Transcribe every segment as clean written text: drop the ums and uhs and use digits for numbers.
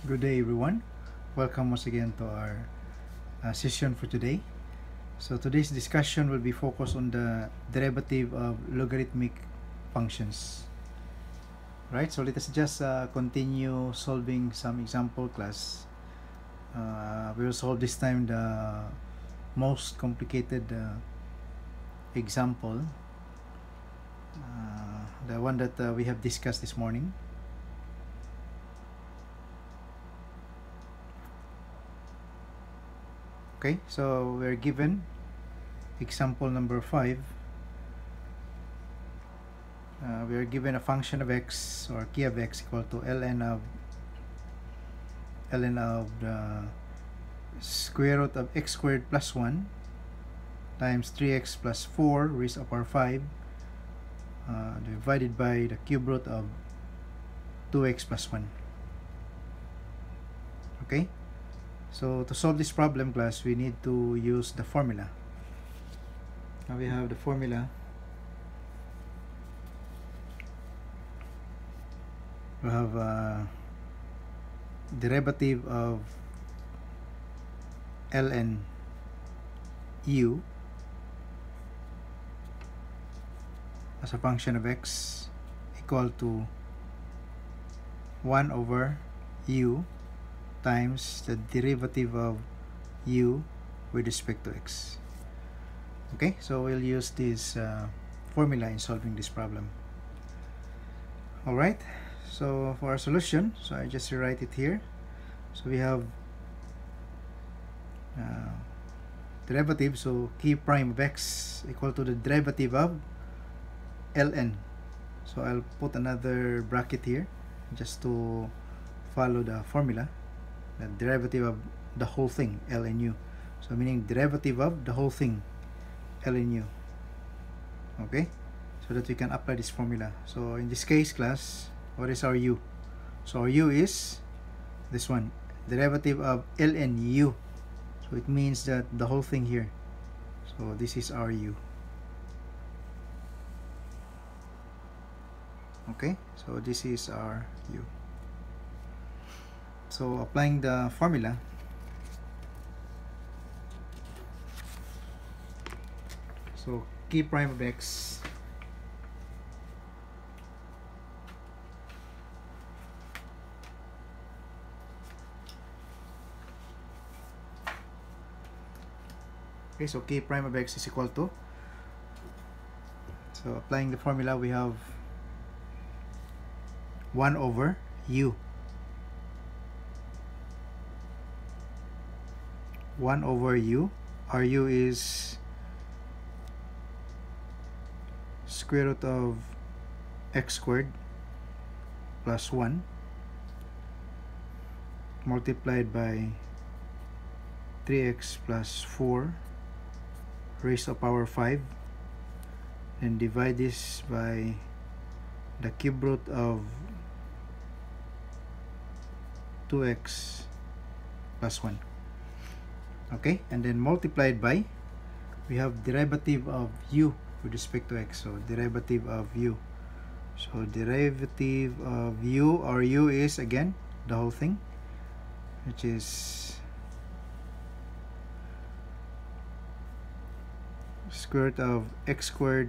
Good day, everyone. Welcome once again to our session for today. So today's discussion will be focused on the derivative of logarithmic functions. Right, so let us just continue solving some example class. We will solve this time the most complicated example, the one that we have discussed this morning. Okay, so we're given example number 5. We are given a function of x, or key of x, equal to ln of the square root of x squared plus 1 times 3x plus 4 raised to the power 5 divided by the cube root of 2x plus 1. Okay, so to solve this problem, class, we need to use the formula. Now we have the formula. We have derivative of ln u as a function of x equal to 1 over u times the derivative of u with respect to x. Okay, so we'll use this formula in solving this problem. Alright, so for our solution, so I just rewrite it here. So we have derivative, so key prime of x equal to the derivative of ln. So I'll put another bracket here just to follow the formula. The derivative of the whole thing, ln u. So meaning derivative of the whole thing, ln u. Okay, so that we can apply this formula. So in this case, class, what is our u? So our u is this one, derivative of ln u. So it means that the whole thing here. So this is our u. Okay, so this is our u. So applying the formula, so key prime of x okay, so key prime of x is equal to, so applying the formula, we have 1 over u. 1 over u. Our u is square root of x squared plus 1 multiplied by 3x plus 4 raised to the power 5, and divide this by the cube root of 2x plus 1. Okay, and then multiplied by, we have derivative of u with respect to x, so derivative of u. So derivative of u, or u is again the whole thing, which is square root of x squared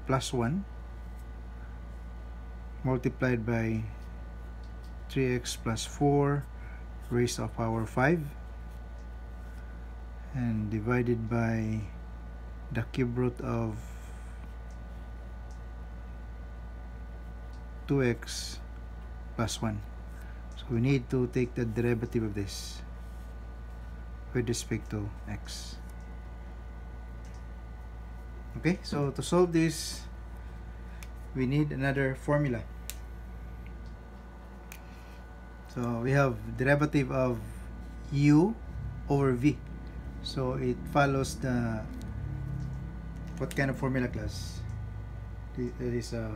plus 1 multiplied by 3x plus 4 raised to the power 5, and divided by the cube root of 2x plus 1. So we need to take the derivative of this with respect to x. Okay, so to solve this, we need another formula. So we have derivative of u over v. So it follows the, what kind of formula, class? It is a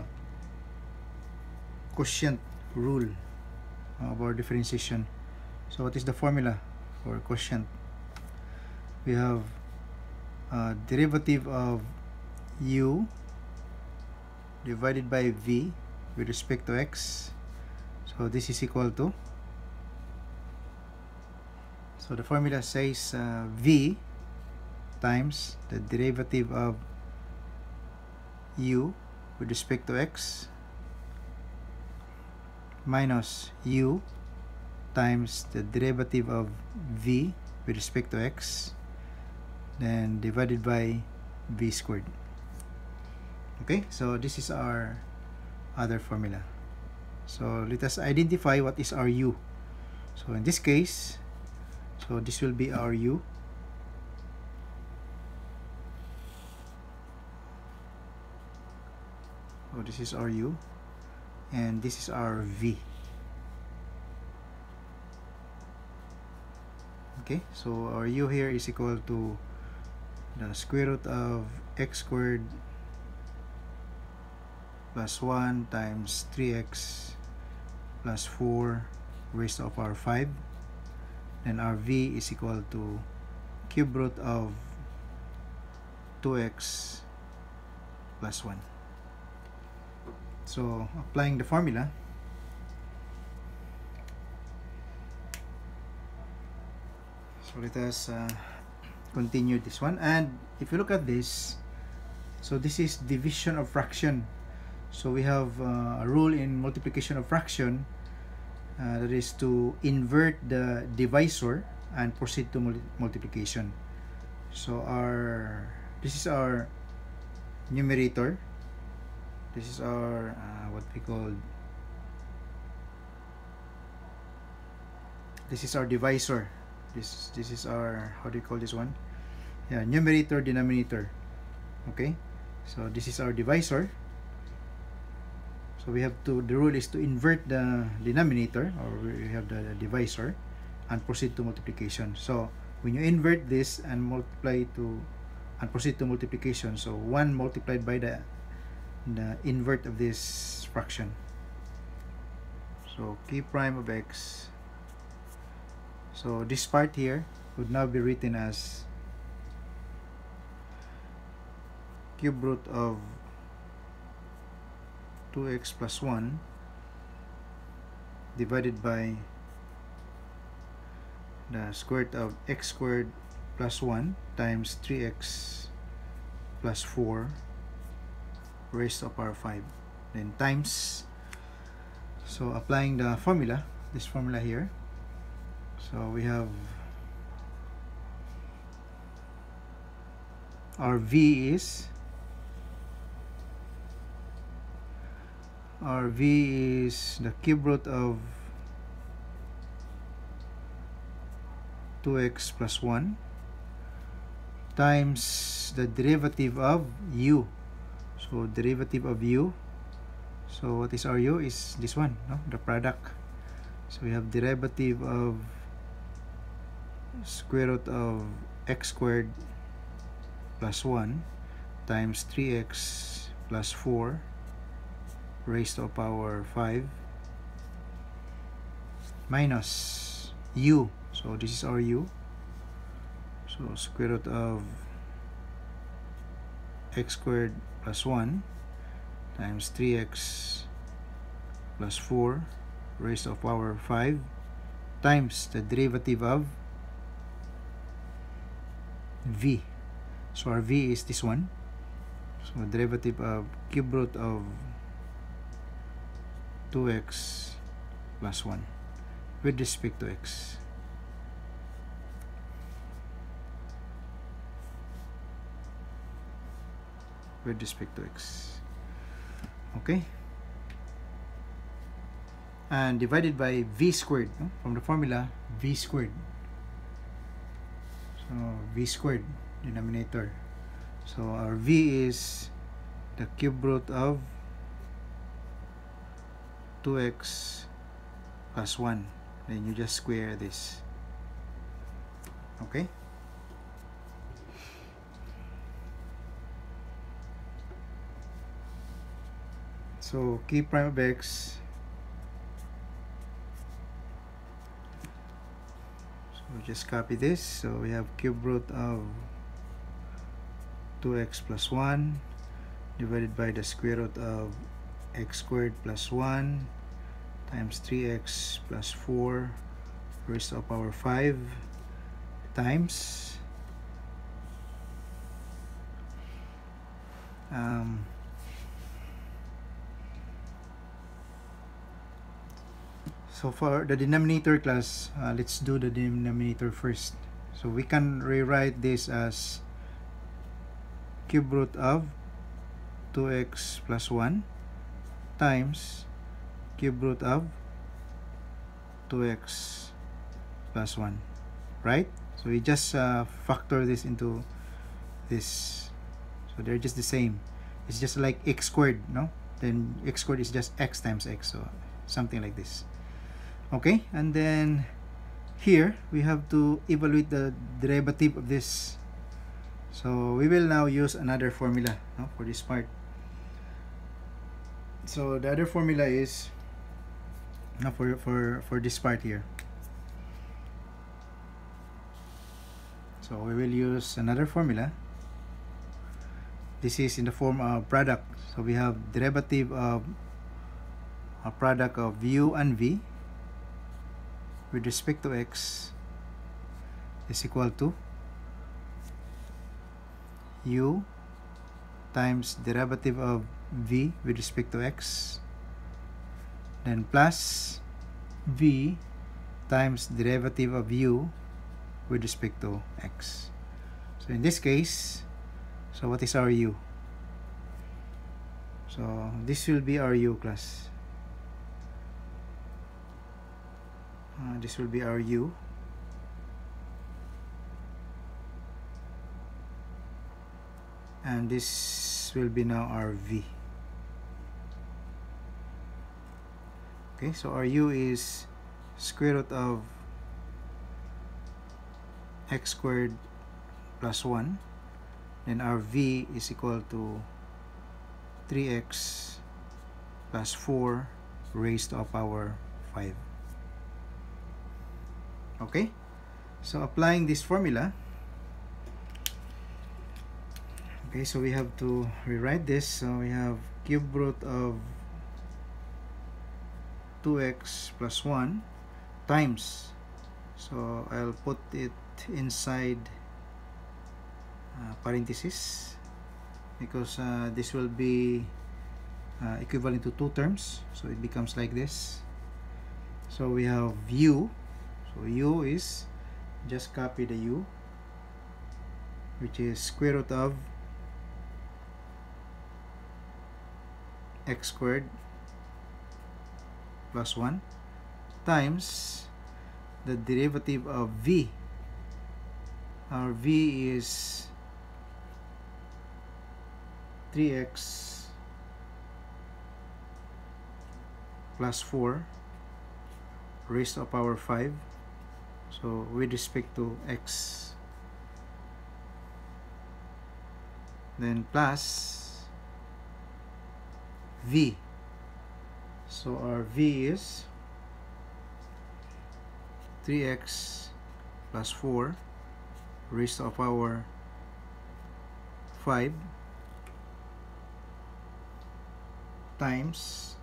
quotient rule of our differentiation. So what is the formula for quotient? We have derivative of u divided by v with respect to x. So this is equal to So the formula says v times the derivative of u with respect to x minus u times the derivative of v with respect to x, then divided by v squared. Okay, so this is our other formula. So let us identify what is our u. So in this case, so this will be our u. So this is our u, and this is our v. Okay, so our u here is equal to the square root of x squared plus 1 times 3x plus 4 raised to the power 5. Then our v is equal to cube root of 2x plus 1. So applying the formula, so let us continue this one. And if you look at this, so this is division of fraction. So we have a rule in multiplication of fraction, that is to invert the divisor and proceed to multiplication. So this is our numerator. This is our what we call, this is our divisor. This is our, how do you call this one? Yeah, numerator, denominator. Okay, so this is our divisor. So we have to, the rule is to invert the denominator, or we have the divisor, and proceed to multiplication. So when you invert this and multiply to and proceed to multiplication, so 1 multiplied by the invert of this fraction. So k prime of x, so this part here would now be written as cube root of 2x plus 1 divided by the square root of x squared plus 1 times 3x plus 4 raised to the power 5, then times, so applying the formula, this formula here, so we have our v is the cube root of 2x plus 1 times the derivative of u. So derivative of u, so what is our u? Is this one, no? The product. So we have derivative of square root of x squared plus 1 times 3x plus 4 raised to the power 5 minus u. So this is our u. So square root of x squared plus 1 times 3x plus 4 raised to the power 5 times the derivative of v. So our v is this one. So derivative of cube root of 2x plus 1 with respect to x. With respect to x. Okay, and divided by v squared, no? From the formula v squared. So v squared, denominator. So our v is the cube root of 2x plus 1. Then you just square this. Okay. So k prime of x, so just copy this. So we have cube root of 2x plus 1 divided by the square root of x squared plus 1 times 3x plus 4 raised to the power 5 times so for the denominator class, let's do the denominator first. So we can rewrite this as cube root of 2x plus 1 times cube root of 2x plus 1, right? So we just factor this into this, so they're just the same. It's just like x squared, no? Then x squared is just x times x, so something like this. Okay, and then here we have to evaluate the derivative of this. So we will now use another formula, no, for this part. So the other formula is for this part here. So we will use another formula. This is in the form of product. So we have derivative of a product of u and v with respect to x is equal to u times derivative of v with respect to x, then plus v times derivative of u with respect to x. So in this case, so what is our u? So this will be our u, class. This will be our u. And this will be now our v. Okay, so our u is square root of x squared plus 1. Then our v is equal to 3x plus 4 raised to a power 5. Okay, so applying this formula, okay, so we have to rewrite this. So we have cube root of 2x plus 1 times, so I'll put it inside parenthesis because this will be equivalent to two terms, so it becomes like this. So we have u, so u is, just copy the u, which is square root of x squared plus 1 times the derivative of v. Our v is 3x plus 4 raised to a power 5, so with respect to x, then plus v. So our v is 3x plus 4 raised to a power 5 times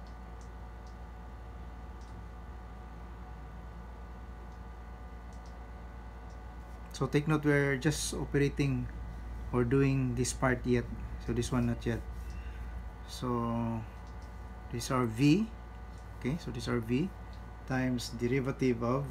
so take note, we're just operating or doing this part yet, so this one not yet. So this is our v, okay, so this is our v times derivative of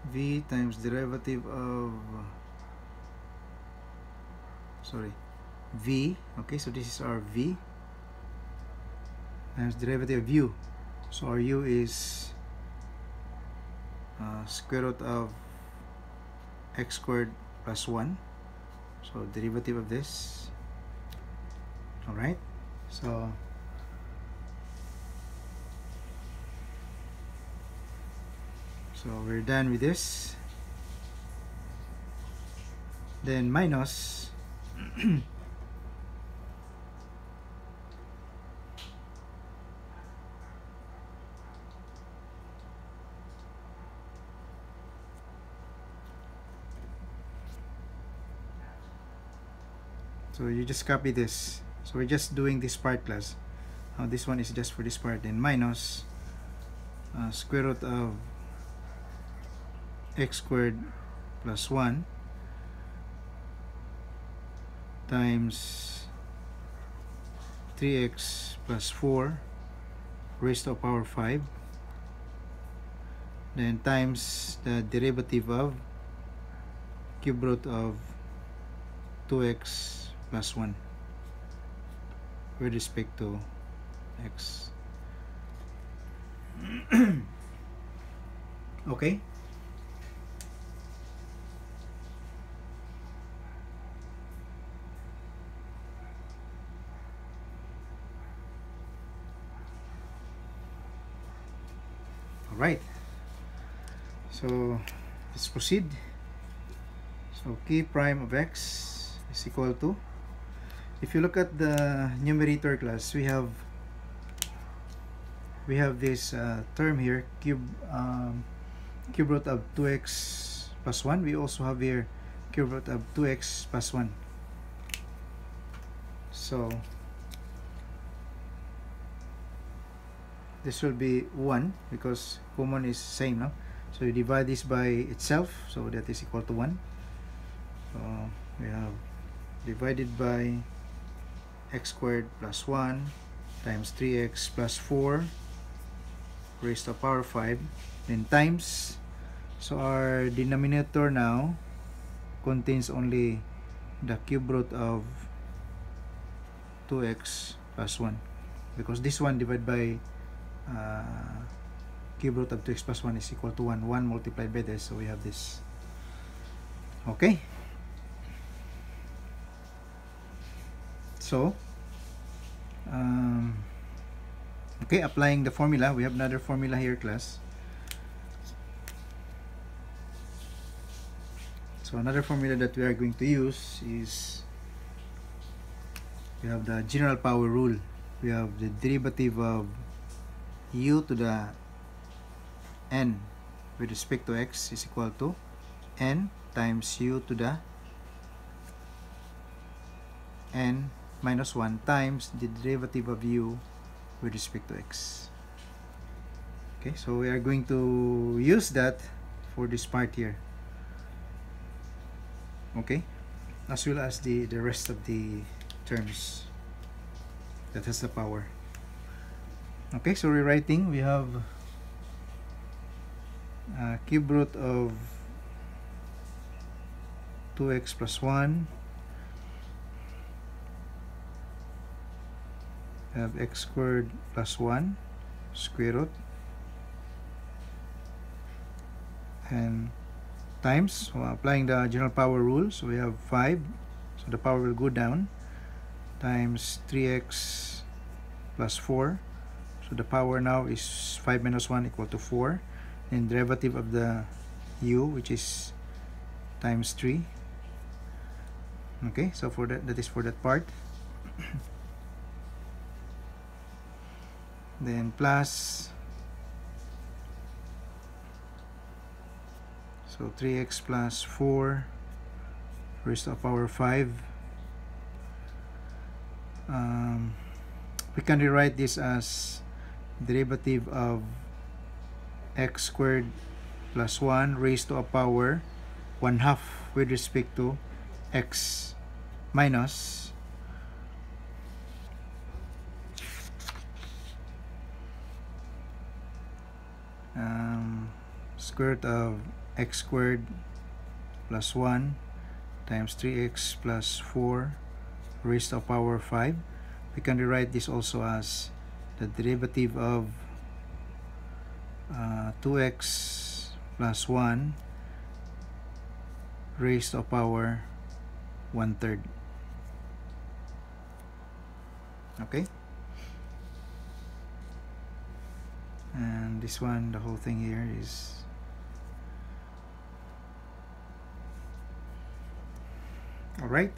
v times derivative of v, okay, so this is our v times derivative of u. So our u is square root of x squared plus 1, so derivative of this. Alright, so we're done with this. Then minus So you just copy this. So we're just doing this part class. This one is just for this part. Then minus square root of x squared plus 1 times 3x plus 4 raised to the power 5, then times the derivative of cube root of 2x plus 1 with respect to x. Okay. Alright. So let's proceed. So k prime of x is equal to, if you look at the numerator class, we have this term here, cube root of 2x plus 1. We also have here cube root of 2x plus 1. So this will be 1 because common is same, no? So you divide this by itself, so that is equal to 1. So we have divided by x squared plus 1 times 3x plus 4 raised to the power 5, then times, so our denominator now contains only the cube root of 2x plus 1, because this one divided by cube root of 2x plus 1 is equal to 1 multiplied by this, so we have this. Okay, so okay, applying the formula, we have another formula here, class. So another formula that we are going to use is, we have the general power rule. We have the derivative of u to the n with respect to x is equal to n times u to the n minus 1 times the derivative of u with respect to x. Okay, so we are going to use that for this part here. Okay, as well as the rest of the terms that has the power. Okay, so rewriting, we have cube root of 2x plus 1, have x squared plus 1 square root, and times, so applying the general power rule, so we have 5, so the power will go down, times 3x plus 4, so the power now is 5 minus 1 equal to 4, and derivative of the u, which is times 3. Okay, so for that is for that part. Then plus, so 3x plus 4 raised to the power 5. We can rewrite this as derivative of x squared plus 1 raised to a power 1/2 with respect to x minus square root of x squared plus 1 times 3x plus 4 raised to a power 5. We can rewrite this also as the derivative of 2x plus 1 raised to a power 1/3. Okay, and this one, the whole thing here is all right.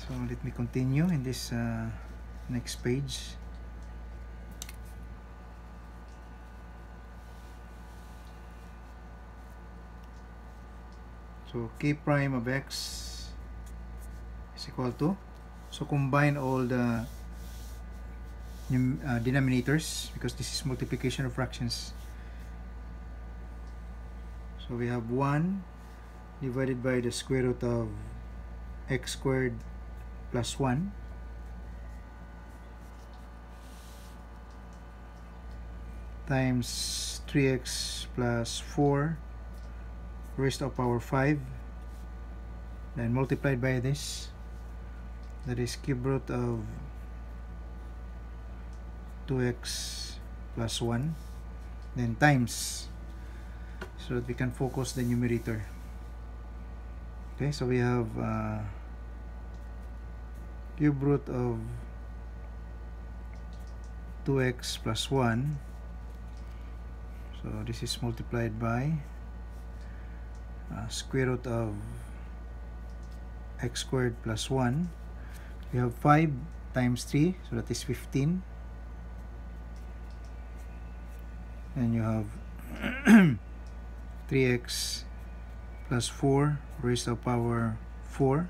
So let me continue in this next page. So k prime of x is equal to, so combine all the denominators because this is multiplication of fractions. So we have 1 divided by the square root of x squared plus 1 times 3x plus 4 raised to the power 5, then multiplied by this, that is cube root of 2x plus 1, then times, so that we can focus the numerator. Okay, so we have cube root of 2x plus 1, so this is multiplied by square root of x squared plus 1. We have 5 times 3, so that is 15, and you have 3x plus 4 raised to the power 4,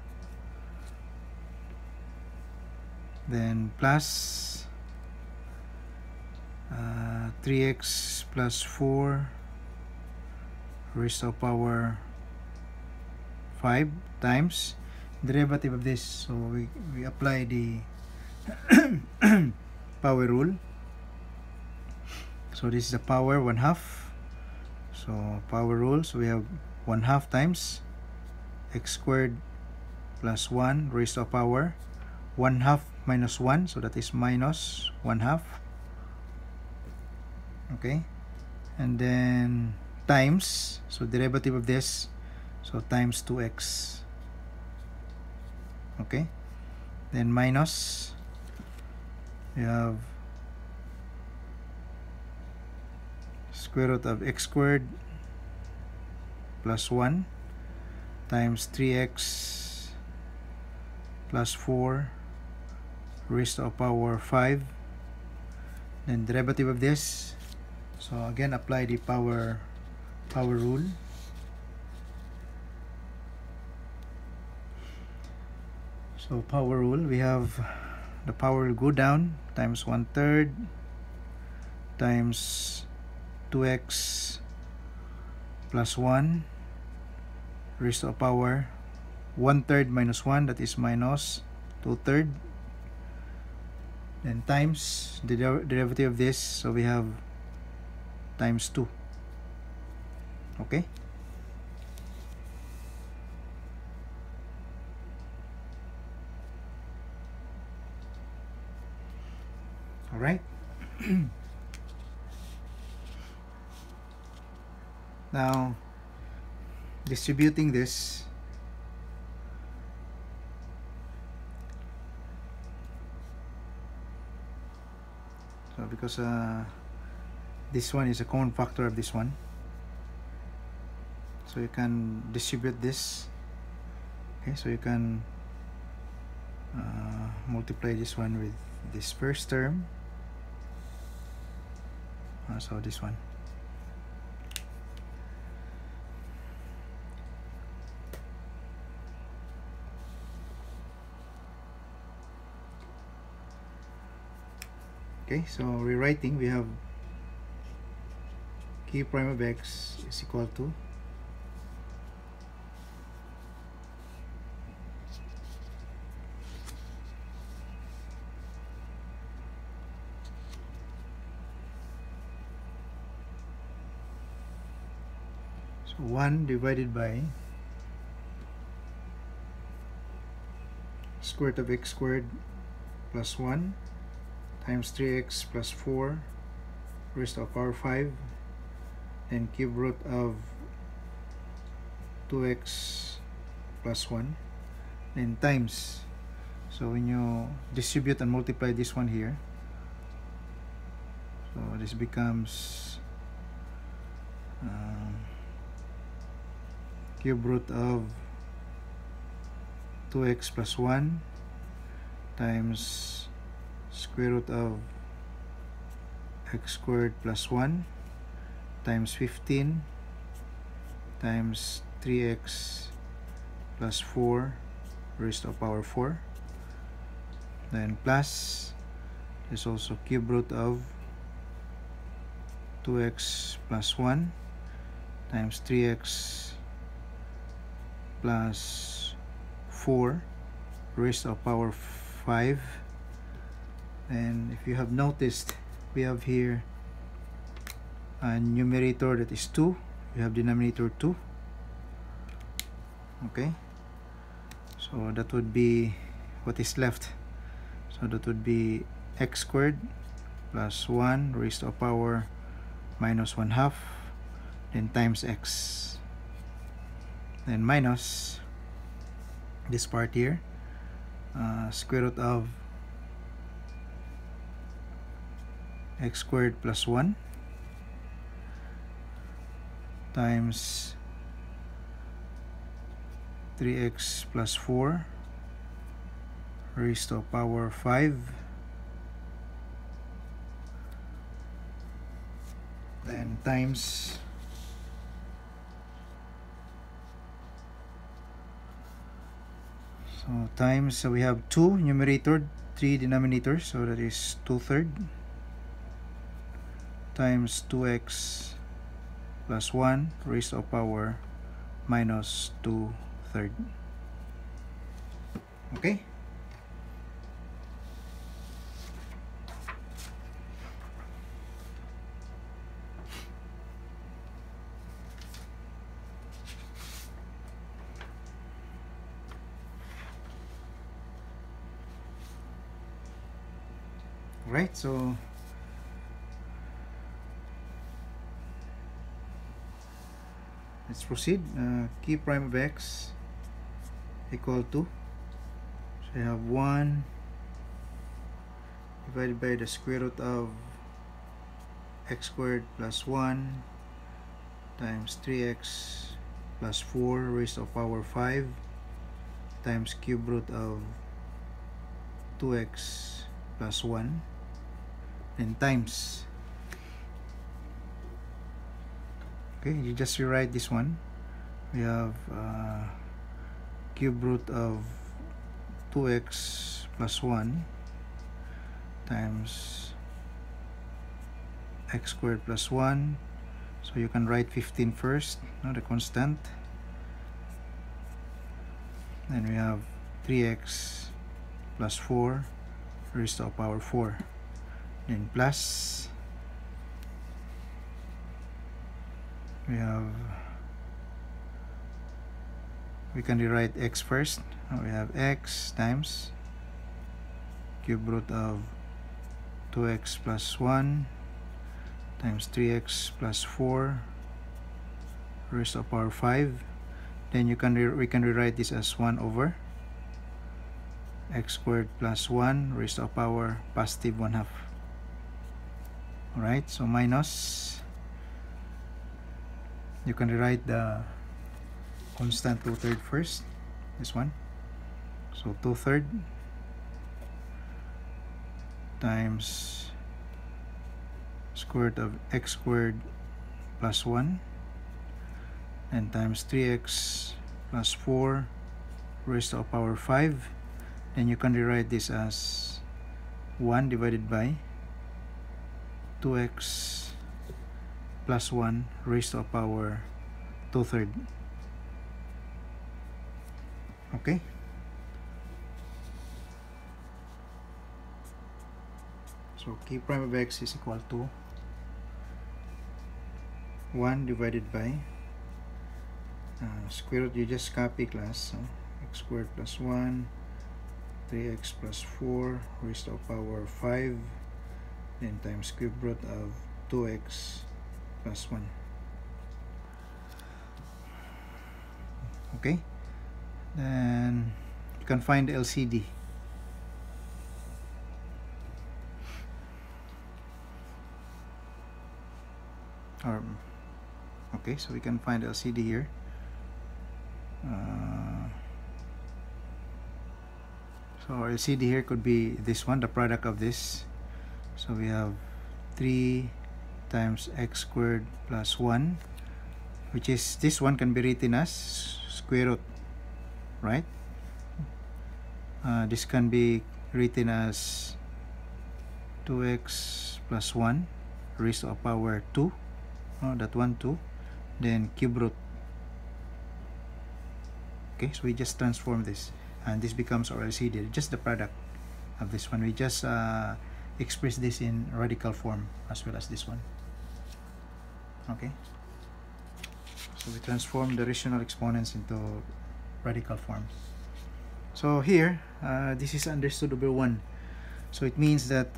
then plus 3x plus 4 raised to the power 5 times derivative of this, so we apply the power rule. So this is the power 1/2, so power rule, so we have 1/2 times x squared plus 1 raised to the power 1/2 minus 1, so that is minus 1/2. Okay, and then times, so derivative of this, so times 2x. Okay, then minus, we have square root of x squared plus 1 times 3x plus 4 raised to the power 5, then derivative of this, so again apply the power rule. So power rule, we have the power will go down, times 1/3 times 2x plus 1 raised to the power 1/3 minus 1, that is minus 2/3, then times the derivative of this, so we have times 2. Okay, all right. Now distributing this, so because this one is a common factor of this one, so you can distribute this. Okay, so you can multiply this one with this first term, so this one. Okay, so rewriting, we have k prime of x is equal to so 1 divided by square root of x squared plus 1 times 3x plus 4 raised to the power 5, and cube root of 2x plus 1, then times, so when you distribute and multiply this one here, so this becomes cube root of 2x plus 1 times square root of x squared plus 1 times 15 times 3x plus 4 raised to the power 4. Then plus, there's also cube root of 2x plus 1 times 3x plus 4 raised to the power 5. And if you have noticed, we have here a numerator that is 2. We have denominator 2. Okay, so that would be what is left. So that would be x squared plus 1 raised to the power minus 1/2, then times x, then minus this part here, square root of x squared plus 1 times 3x plus 4 raised to the power 5, then times so we have 2 numerator, 3 denominators, so that is 2/3 times 2x plus 1 raised to the power minus 2/3. Okay, right, so let's proceed. Key prime of x equal to, so you have 1 divided by the square root of x squared plus 1 times 3x plus 4 raised to the power 5 times cube root of 2x plus 1, and times, okay, you just rewrite this one. We have cube root of 2x plus 1 times x squared plus 1, so you can write 15 first, no, the constant. Then we have 3x plus 4 raised to the power 4, then plus, we can rewrite x first. We have x times cube root of 2x plus 1 times 3x plus 4 raised to the power 5. Then we can rewrite this as 1 over x squared plus 1 raised to the power positive 1/2. Alright, so minus, you can rewrite the constant 2/3 first, this one, so 2/3 times square root of x squared plus 1 and times 3x plus 4 raised to the power 5. Then you can rewrite this as 1 divided by 2x plus 1 raised to the power 2/3. Okay, so k prime of x is equal to 1 divided by square root, you just copy class, so x squared plus 1 3x plus 4 raised to the power 5, then times cube root of 2x plus 1. Okay, then you can find the LCD. Okay, so we can find LCD here. So our LCD here could be this one, the product of this. So we have 3 times x squared plus 1, which is, this one can be written as square root right? This can be written as 2x plus 1 raised to a power 2, that 1 2, then cube root. Okay, so we just transform this, and this becomes our LCD, just the product of this one. We just express this in radical form as well as this one. Okay, so we transform the rational exponents into radical form. So here, this is understood over 1. So it means that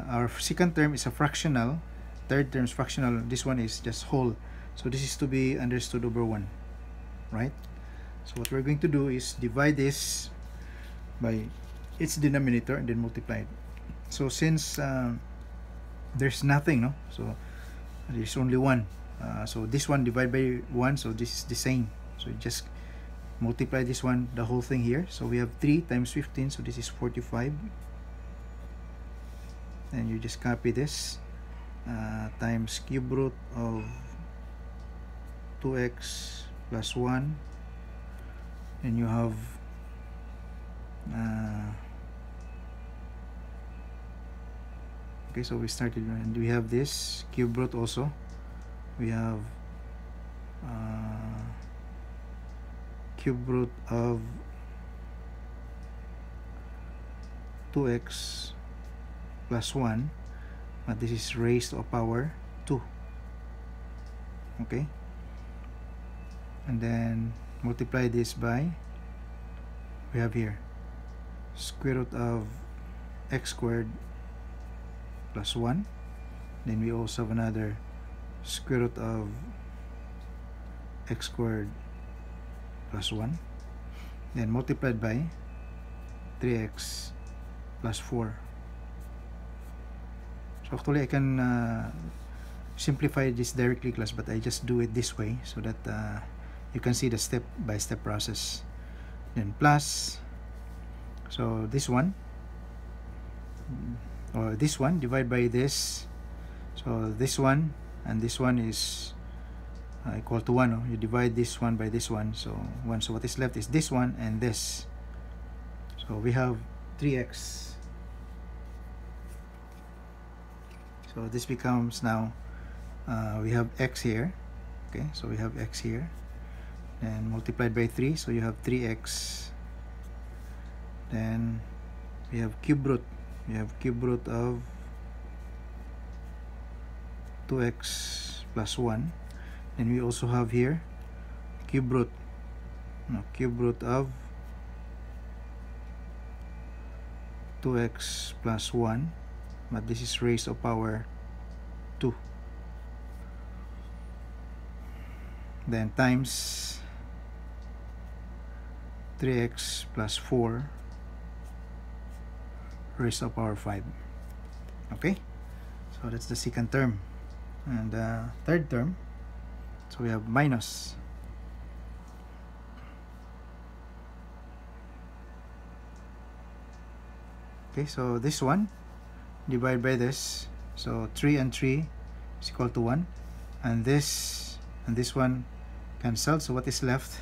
our second term is a fractional, third term is fractional, this one is just whole. So this is to be understood over 1, right? So what we're going to do is divide this by its denominator and then multiply it. So since there's nothing, no? So there's only 1. So this one divided by 1, so this is the same. So you just multiply this one, the whole thing here. So we have 3 times 15, so this is 45. And you just copy this times cube root of 2x plus 1, and you have okay, so we started, and we have this cube root also. We have cube root of 2x plus 1, but this is raised to a power 2. Okay, and then multiply this by, we have here square root of x squared plus 1. Then we also have another square root of x squared plus 1, then multiplied by 3x plus 4. So actually I can simplify this directly, class, but I just do it this way so that you can see the step-by-step process. Then plus, so this one, or this one divided by this, so this one and this one is equal to 1. You divide this one by this one, so 1. So what is left is this one and this. So we have 3x. So this becomes now, we have x here. Okay, so we have x here, and multiplied by 3, so you have 3x. Then we have cube root. We have cube root of 2x plus 1. Then we also have here cube root, cube root of 2x plus 1, but this is raised to power 2. Then times 3x plus 4 raised to power 5. Okay, so that's the second term. And the third term, so we have minus. Okay, so this one divided by this, so 3 and 3 is equal to 1, and this one cancelled, so what is left?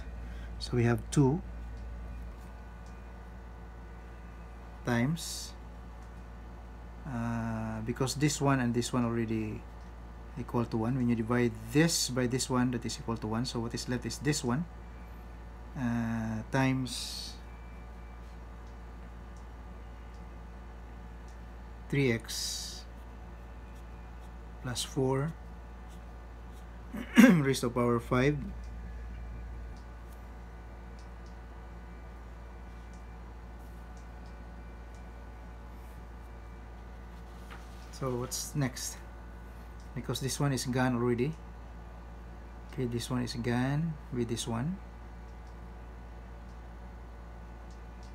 So we have 2 times, because this one and this one already equal to 1, when you divide this by this one, that is equal to 1, so what is left is this one, times 3x plus 4 raised to power 5. So what's next? Because this one is gone already. Okay, this one is gone with this one.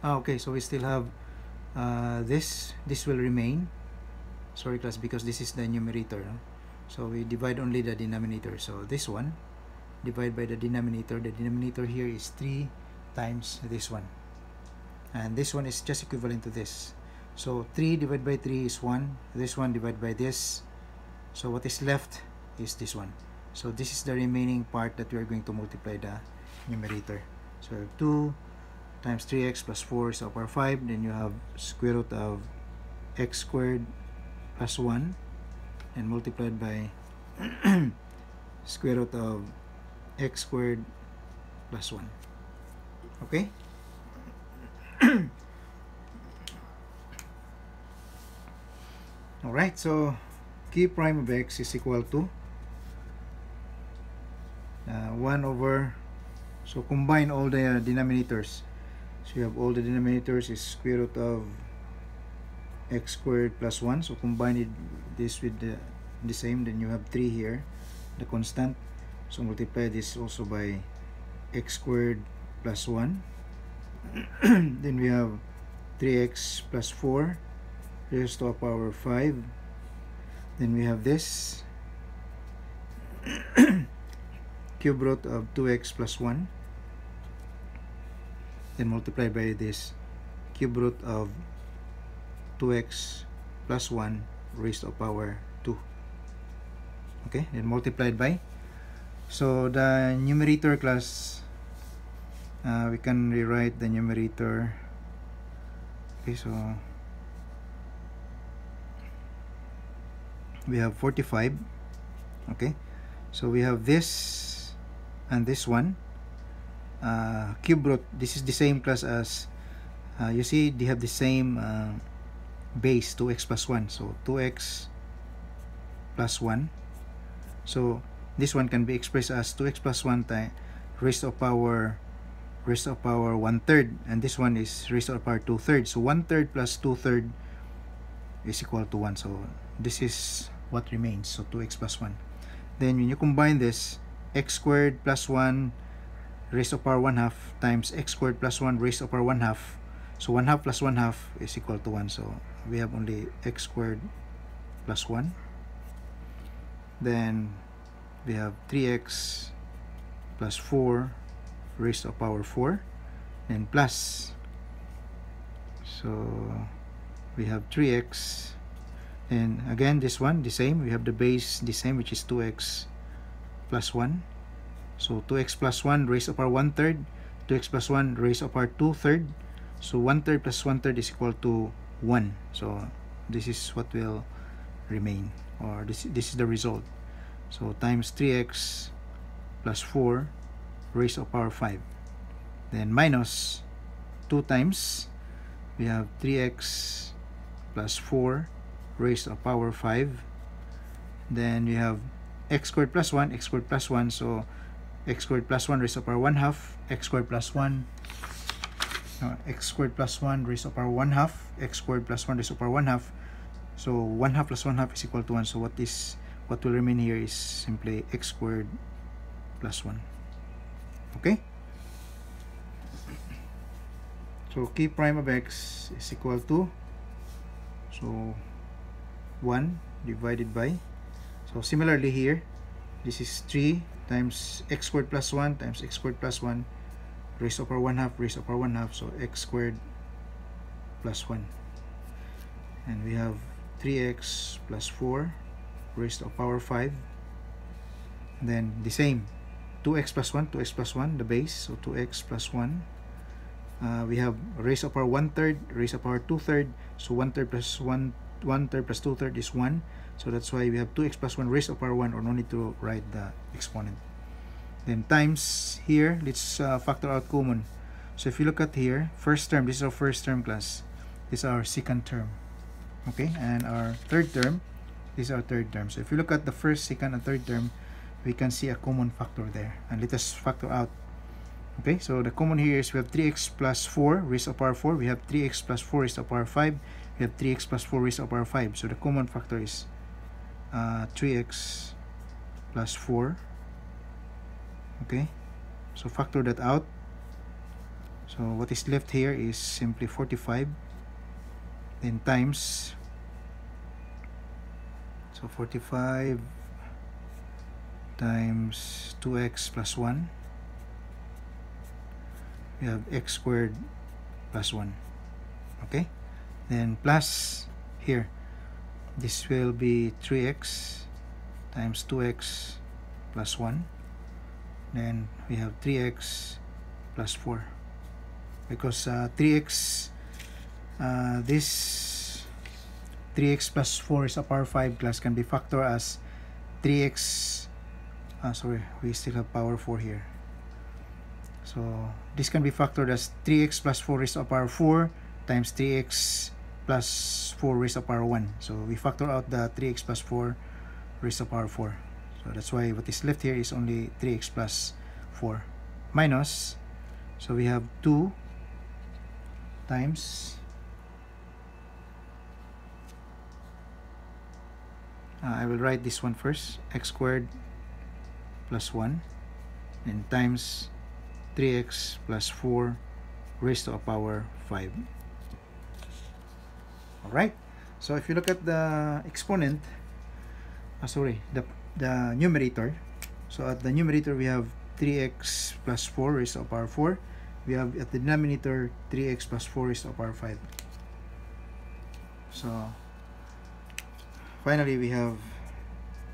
Okay, so we still have this will remain. Sorry class, because this is the numerator, no? So we divide only the denominator. So this one divide by the denominator. The denominator here is 3 times this one, and this one is just equivalent to this. So 3 divided by 3 is 1. This one divided by this, so what is left is this one. So this is the remaining part that we are going to multiply the numerator. So 2 times 3x plus 4 raised to the power 5. Then you have square root of x squared plus 1 and multiplied by square root of x squared plus 1. Okay? Alright, so k prime of x is equal to 1 over, so combine all the denominators. So you have all the denominators is square root of x squared plus 1. So combine this with the same, then you have 3 here, the constant. So multiply this also by x squared plus 1. Then we have 3x plus 4 raised to the power 5. Then we have this cube root of 2x plus 1, then multiplied by this cube root of 2x plus 1 raised to the power 2. Okay, then multiplied by, so the numerator class, we can rewrite the numerator. Okay, so we have 45. Okay, so we have this and this one, cube root. This is the same class as, you see they have the same base, 2x plus 1, so 2x plus 1. So this one can be expressed as 2x plus 1 raised to the power 1/3, and this one is raised to the power 2/3. So 1/3 plus 2/3 is equal to 1. So this is what remains, so 2x plus 1. Then when you combine this, x squared plus 1 raised to the power 1/2 times x squared plus 1 raised to the power 1/2. So 1/2 plus 1/2 is equal to 1. So we have only x squared plus 1. Then we have 3x plus 4 raised to the power 4, and plus, so we have 3x, and again this one the same, we have the base the same, which is 2x plus 1. So 2x plus 1 raised to the power 1/3, 2x plus 1 raised to the power 2/3. So 1/3 plus 1/3 is equal to 1. So this is what will remain, or this is the result. So times 3x plus 4 raised to the power 5. Then minus 2 times, we have 3x plus 4 raised to the power 5. Then we have x squared plus 1, x squared plus 1. So x squared plus 1 raised to the power 1/2, x squared plus 1, x squared plus 1 raised to the power 1/2, x squared plus 1 raised to the power 1/2. So 1/2 plus 1/2 is equal to 1. So what will remain here is simply x squared plus 1. Okay, so k prime of x is equal to, so 1 divided by, so similarly here, this is 3 times x squared plus 1 times x squared plus 1 raised to the power 1/2 raised to the power 1/2. So x squared plus 1, and we have 3x plus 4 raised to the power 5. And then the same, 2x plus 1, 2x plus 1, the base, so 2x plus 1. We have raised to the power 1/3 raised to the power 2/3. So 1/3 plus 1/3 plus 2/3 is 1. So that's why we have 2x plus 1 raised to the power 1, or no need to write the exponent. Then times here, let's factor out common. So if you look at here, first term, this is our first term class, this is our second term. Okay, and our third term, this is our third term. So if you look at the first, second, and third term, we can see a common factor there, and let us factor out. Okay, so the common here is we have 3x plus 4 raised to the power 4, we have 3x plus 4 raised to the power 5, we have 3x plus 4 raised to the power 5. So the common factor is 3x plus 4. Okay, so factor that out. So what is left here is simply 45, then times, so 45 times 2x plus 1, we have x squared plus 1. Okay, then plus here, this will be 3x times 2x plus 1, then we have 3x plus 4. because 3x, this 3x plus 4 is a power 5 class can be factored as 3x, sorry, we still have power 4 here. So this can be factored as 3x plus 4 raised to the power 4 times 3x plus 4 raised to the power 1. So we factor out the 3x plus 4 raised to the power 4. So that's why what is left here is only 3x plus 4 minus, so we have 2 times I will write this one first, x squared plus 1 and times 3x plus 4 raised to a power 5. Alright, so if you look at the exponent, the numerator, so at the numerator we have 3x plus 4 raised to a power 4. We have at the denominator 3x plus 4 raised to a power 5. So finally we have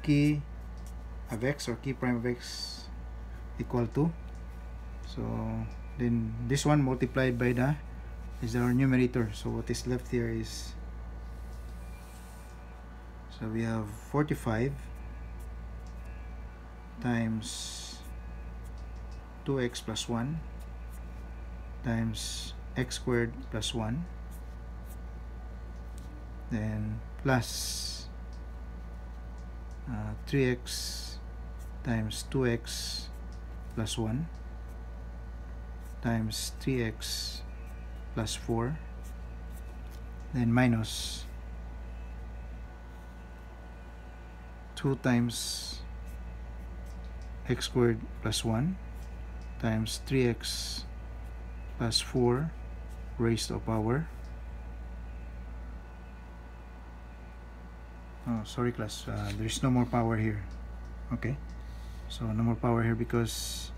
key of x, or key prime of x, equal to, so then this one multiplied by the is our numerator. So what is left here is, so we have 45 times 2x plus 1 times x squared plus 1, then plus 3x times 2x plus 1 times 3x plus 4, then minus 2 times x squared plus 1 times 3x plus 4 raised to a power, oh sorry class, there is no more power here. Okay, so no more power here because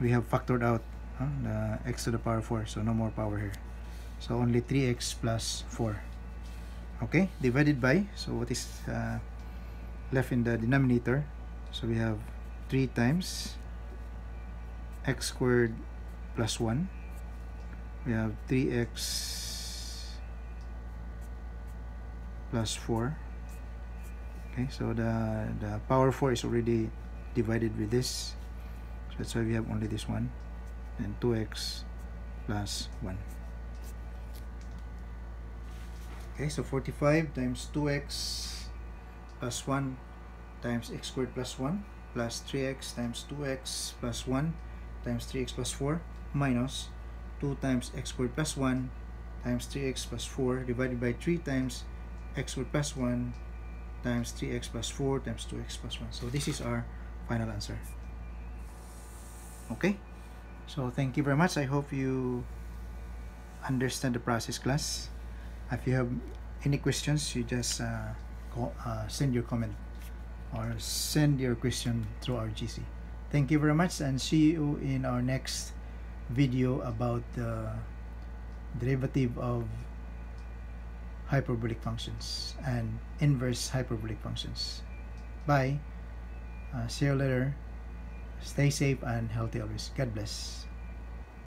we have factored out the x to the power 4, so no more power here, so only 3x plus 4. Okay, divided by, so what is left in the denominator, so we have 3 times x squared plus 1, we have 3x plus 4. Okay, so the power 4 is already divided with this, so that's why we have only this one, and 2x plus 1. Okay, so 45 times 2x plus 1 times x squared plus 1 plus 3x times 2x plus 1 times 3x plus 4 minus 2 times x squared plus 1 times 3x plus 4 divided by 3 times x squared plus 1 times 3x plus 4 times 2x plus 1. So this is our final answer. Okay, so thank you very much. I hope you understand the process, class. If you have any questions, you just send your comment or send your question through our GC. Thank you very much, and see you in our next video about the derivative of hyperbolic functions and inverse hyperbolic functions. Bye. See you later. Stay safe and healthy always. God bless.